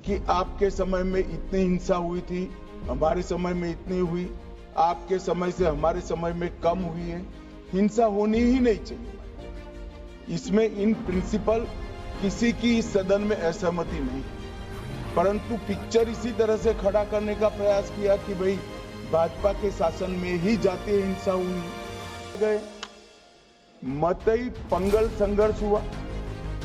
कि आपके समय में इतनी हिंसा हुई थी, हमारे समय में इतनी हुई, आपके समय से हमारे समय में कम हुई है। हिंसा होनी ही नहीं चाहिए। इसमें इन प्रिंसिपल किसी की इस सदन में असहमति नहीं, परंतु पिक्चर इसी तरह से खड़ा करने का प्रयास किया कि भाई भाजपा के शासन में ही जातीय हिंसा हुई गए। मतई पंगल संघर्ष हुआ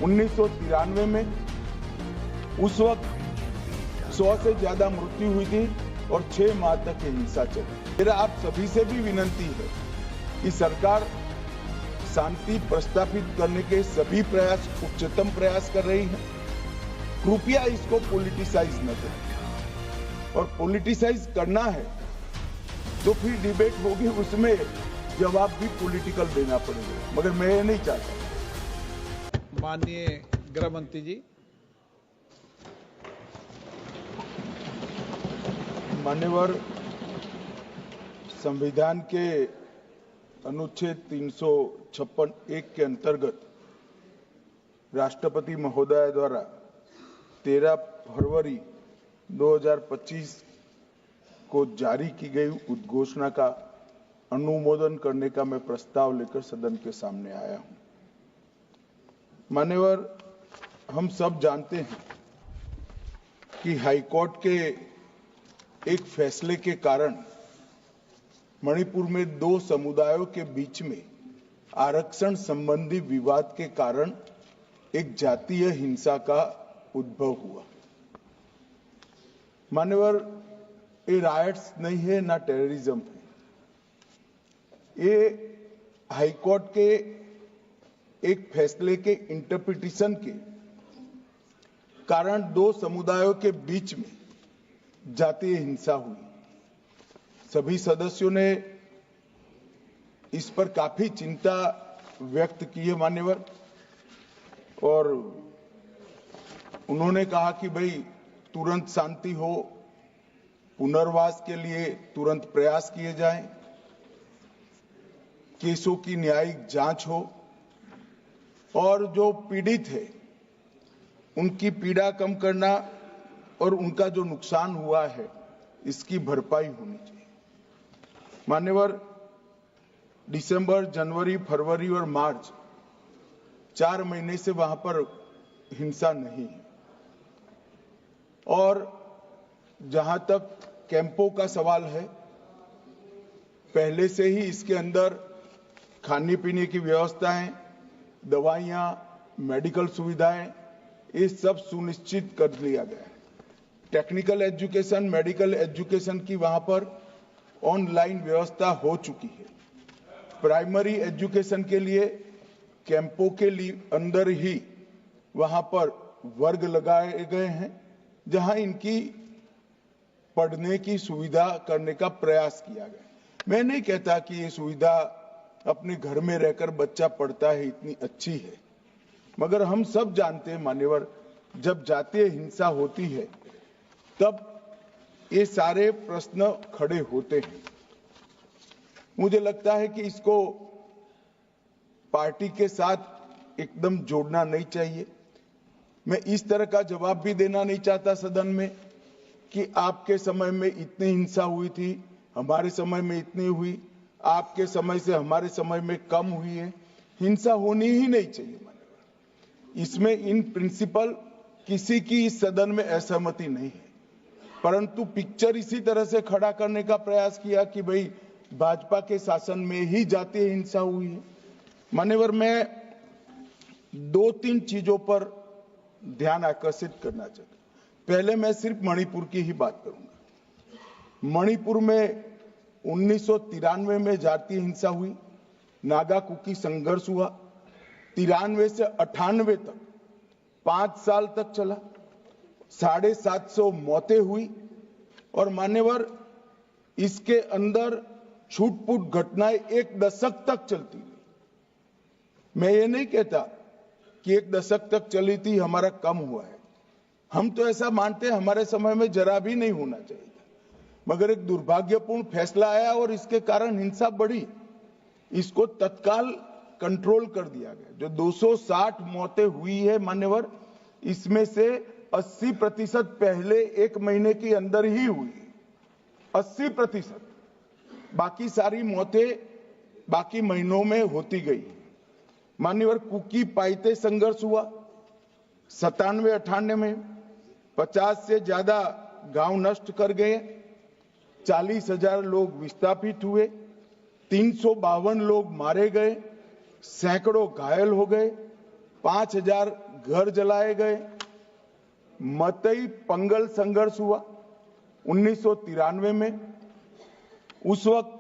1993 में। उस वक्त 100 से ज्यादा मृत्यु हुई थी और 6 माह तक ये हिंसा चली। मेरा आप सभी से भी विनंती है कि सरकार शांति प्रस्तापित करने के सभी प्रयास, उच्चतम प्रयास कर रही है। कृपया इसको पॉलिटिसाइज न करें, और पॉलिटिसाइज करना है तो फिर डिबेट होगी, उसमें जवाब भी पॉलिटिकल देना पड़ेगा, मगर मैं ये नहीं चाहता। माननीय गृह मंत्री जी। मान्यवर, संविधान के अनुच्छेद 356(1) के अंतर्गत राष्ट्रपति महोदय द्वारा 13 फरवरी 2025 को जारी की गई उद्घोषणा का अनुमोदन करने का मैं प्रस्ताव लेकर सदन के सामने आया हूं। मान्यवर, हम सब जानते हैं कि हाईकोर्ट के एक फैसले के कारण मणिपुर में 2 समुदायों के बीच में आरक्षण संबंधी विवाद के कारण एक जातीय हिंसा का उद्भव हुआ। मान्यवर, ये रायट्स नहीं है, ना टेररिज्म है। ये हाईकोर्ट के एक फैसले के इंटरप्रिटेशन के कारण 2 समुदायों के बीच में जातीय हिंसा हुई। सभी सदस्यों ने इस पर काफी चिंता व्यक्त की है मान्यवर, और उन्होंने कहा कि भाई तुरंत शांति हो, पुनर्वास के लिए तुरंत प्रयास किए जाएं, केसों की न्यायिक जांच हो, और जो पीड़ित है उनकी पीड़ा कम करना और उनका जो नुकसान हुआ है इसकी भरपाई होनी चाहिए। मान्यवर, दिसंबर, जनवरी, फरवरी और मार्च 4 महीने से वहां पर हिंसा नहीं है, और जहां तक कैंपों का सवाल है, पहले से ही इसके अंदर खाने पीने की व्यवस्थाएं, दवाइयां, मेडिकल सुविधाएं, ये सब सुनिश्चित कर लिया गया है। टेक्निकल एजुकेशन, मेडिकल एजुकेशन की वहां पर ऑनलाइन व्यवस्था हो चुकी है। प्राइमरी एजुकेशन के लिए कैंपों के लिए अंदर ही वहां पर वर्ग लगाए गए हैं, जहां इनकी पढ़ने की सुविधा करने का प्रयास किया गया। मैं नहीं कहता कि ये सुविधा अपने घर में रहकर बच्चा पढ़ता है इतनी अच्छी है, मगर हम सब जानते हैं मान्यवर, जब जातीय हिंसा होती है तब ये सारे प्रश्न खड़े होते हैं। मुझे लगता है कि इसको पार्टी के साथ एकदम जोड़ना नहीं चाहिए। मैं इस तरह का जवाब भी देना नहीं चाहता सदन में कि आपके समय में इतनी हिंसा हुई थी, हमारे समय में इतनी हुई, आपके समय से हमारे समय में कम हुई है। हिंसा होनी ही नहीं चाहिए। इसमें इन प्रिंसिपल किसी की इस सदन में असहमति नहीं है, परंतु पिक्चर इसी तरह से खड़ा करने का प्रयास किया कि भाई भाजपा के शासन में ही जातीय हिंसा हुई है। मान्यवर, मैं 2-3 चीजों पर ध्यान आकर्षित करना चाहता हूं। पहले मैं सिर्फ मणिपुर की ही बात करूंगा। मणिपुर में 1993 में जातीय हिंसा हुई, नागा कुकी संघर्ष हुआ। 93 से 98 तक 5 साल तक चला, 750 मौतें हुई, और मान्यवर इसके अंदर छूट-फूट घटनाएं 1 दशक तक चलती रही। मैं ये नहीं कहता कि 1 दशक तक चली थी, हमारा कम हुआ है। हम तो ऐसा मानते हैं हमारे समय में जरा भी नहीं होना चाहिए था, मगर एक दुर्भाग्यपूर्ण फैसला आया और इसके कारण हिंसा बढ़ी। इसको तत्काल कंट्रोल कर दिया गया। जो 260 मौतें हुई है मान्यवर, इसमें से 80% पहले 1 महीने के अंदर ही हुई, 80%। बाकी सारी मौतें बाकी महीनों में होती गई। मान्यवर कुकी पाइते संघर्ष हुआ 97-98 में, 50 से ज्यादा गांव नष्ट कर गए, 40,000 लोग विस्थापित हुए, 352 लोग मारे गए, सैकड़ों घायल हो गए, 5,000 घर जलाए गए। मतई पंगल संघर्ष हुआ 1993 में, उस वक्त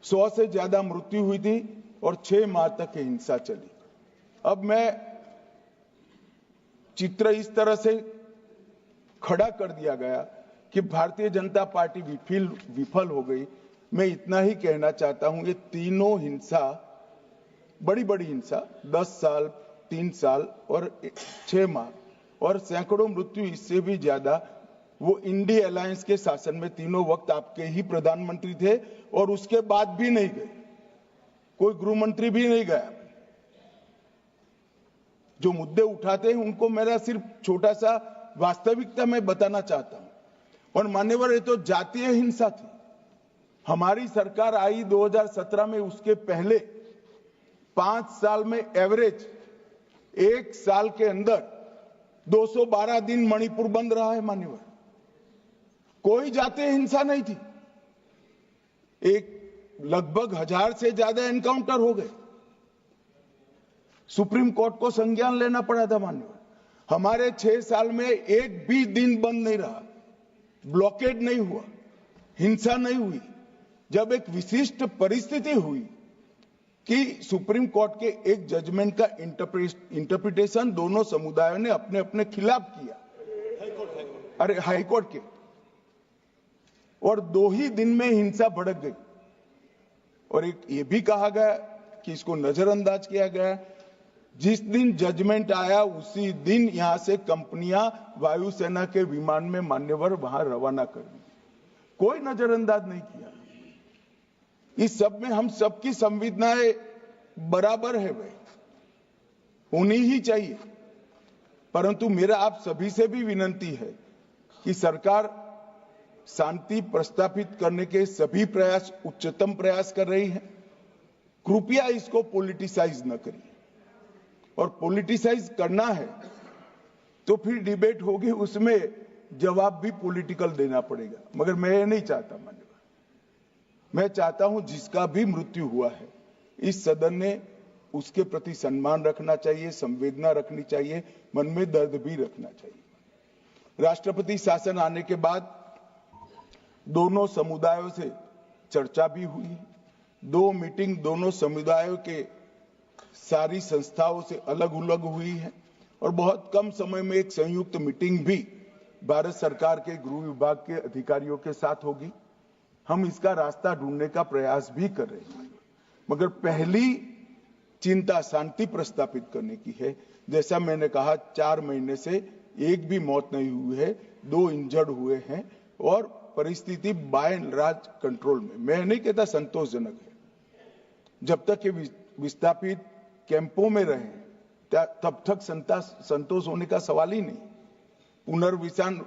100 से ज्यादा मृत्यु हुई थी और 6 माह तक हिंसा चली। अब मैं चित्र इस तरह से खड़ा कर दिया गया कि भारतीय जनता पार्टी विफल हो गई। मैं इतना ही कहना चाहता हूं, ये तीनों हिंसा, बड़ी बड़ी हिंसा, 10 साल, 3 साल और 6 माह और सैकड़ों मृत्यु, इससे भी ज्यादा, वो इंडी अलायंस के शासन में तीनों वक्त आपके ही प्रधानमंत्री थे और उसके बाद भी नहीं गए, कोई गृह मंत्री भी नहीं गया। जो मुद्दे उठाते हैं उनको मेरा सिर्फ छोटा सा वास्तविकता में बताना चाहता हूं। और मान्यवर, ये तो जातीय हिंसा थी। हमारी सरकार आई 2017 में, उसके पहले 5 साल में एवरेज 1 साल के अंदर 212 दिन मणिपुर बंद रहा है। मान्यवर, कोई जातीय हिंसा नहीं थी। लगभग 1000 से ज्यादा एनकाउंटर हो गए, सुप्रीम कोर्ट को संज्ञान लेना पड़ा था। मान्यवर, हमारे 6 साल में एक भी दिन बंद नहीं रहा, ब्लॉकेड नहीं हुआ, हिंसा नहीं हुई। जब एक विशिष्ट परिस्थिति हुई कि सुप्रीम कोर्ट के एक जजमेंट का इंटरप्रिटेशन दोनों समुदायों ने अपने अपने खिलाफ किया, अरे हाईकोर्ट के, और 2 ही दिन में हिंसा भड़क गई। और एक ये भी कहा गया कि इसको नजरअंदाज किया गया। जिस दिन जजमेंट आया उसी दिन यहां से कंपनियां वायुसेना के विमान में मान्यवर वहां रवाना कर दी, कोई नजरअंदाज नहीं किया। इस सब में हम सबकी संवेदनाएं बराबर है, वे होनी ही चाहिए। परंतु मेरा आप सभी से भी विनती है कि सरकार शांति प्रस्तापित करने के सभी प्रयास, उच्चतम प्रयास कर रही है। कृपया इसको पॉलिटिसाइज न करिए, और पॉलिटिसाइज करना है तो फिर डिबेट होगी, उसमें जवाब भी पॉलिटिकल देना पड़ेगा। मगर मैं ये नहीं चाहता। मान्यवर, मैं चाहता हूं जिसका भी मृत्यु हुआ है, इस सदन ने उसके प्रति सम्मान रखना चाहिए, संवेदना रखनी चाहिए, मन में दर्द भी रखना चाहिए। राष्ट्रपति शासन आने के बाद दोनों समुदायों से चर्चा भी हुई, 2 मीटिंग दोनों समुदायों के सारी संस्थाओं से अलग अलग हुई है, और बहुत कम समय में एक संयुक्त मीटिंग भी भारत सरकार के गृह विभाग के अधिकारियों के साथ होगी। हम इसका रास्ता ढूंढने का प्रयास भी कर रहे हैं। मगर पहली चिंता शांति प्रस्तापित करने की है। जैसा मैंने कहा, 4 महीने से एक भी मौत नहीं हुई है, 2 इंजर्ड हुए हैं और परिस्थिति बाय एंड लार्ज कंट्रोल में। मैं नहीं कहता संतोषजनक है, जब तक ये विस्थापित कैंपों में रहे तब तक संतोष होने का सवाल ही नहीं। पुनर्विसान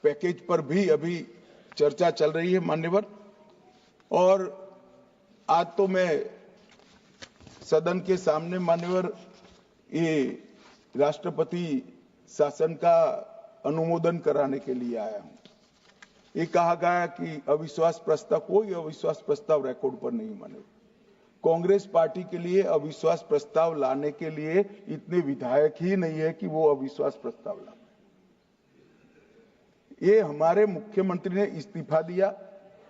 पैकेज पर भी अभी चर्चा चल रही है मान्यवर। और आज तो मैं सदन के सामने मान्यवर ये राष्ट्रपति शासन का अनुमोदन कराने के लिए आया हूं। ये कहा गया कि अविश्वास प्रस्ताव, कोई अविश्वास प्रस्ताव रिकॉर्ड पर नहीं। मान्यवर, कांग्रेस पार्टी के लिए अविश्वास प्रस्ताव लाने के लिए इतने विधायक ही नहीं है कि वो अविश्वास प्रस्ताव ला। ये हमारे मुख्यमंत्री ने इस्तीफा दिया,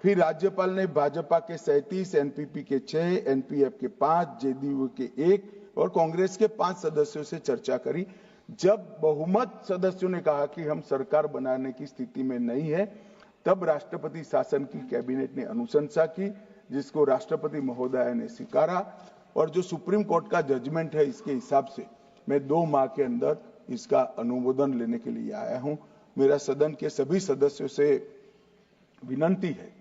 फिर राज्यपाल ने भाजपा के 37, एनपीपी के 6, एनपीएफ के 5, जेडीयू के 1 और कांग्रेस के 5 सदस्यों से चर्चा करी। जब बहुमत सदस्यों ने कहा कि हम सरकार बनाने की स्थिति में नहीं है, तब राष्ट्रपति शासन की कैबिनेट ने अनुशंसा की, जिसको राष्ट्रपति महोदय ने स्वीकारा। और जो सुप्रीम कोर्ट का जजमेंट है, इसके हिसाब से मैं 2 माह के अंदर इसका अनुमोदन लेने के लिए आया हूं। मेरा सदन के सभी सदस्यों से विनती है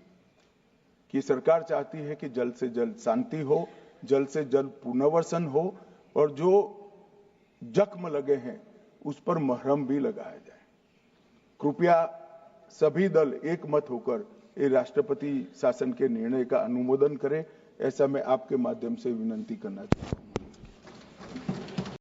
कि सरकार चाहती है कि जल्द से जल्द शांति हो, जल्द से जल्द पुनर्वसन हो, और जो जख्म लगे हैं उस पर मरहम भी लगाया जाए। कृपया सभी दल एक मत होकर ये राष्ट्रपति शासन के निर्णय का अनुमोदन करें, ऐसा मैं आपके माध्यम से विनंती करना चाहता हूँ।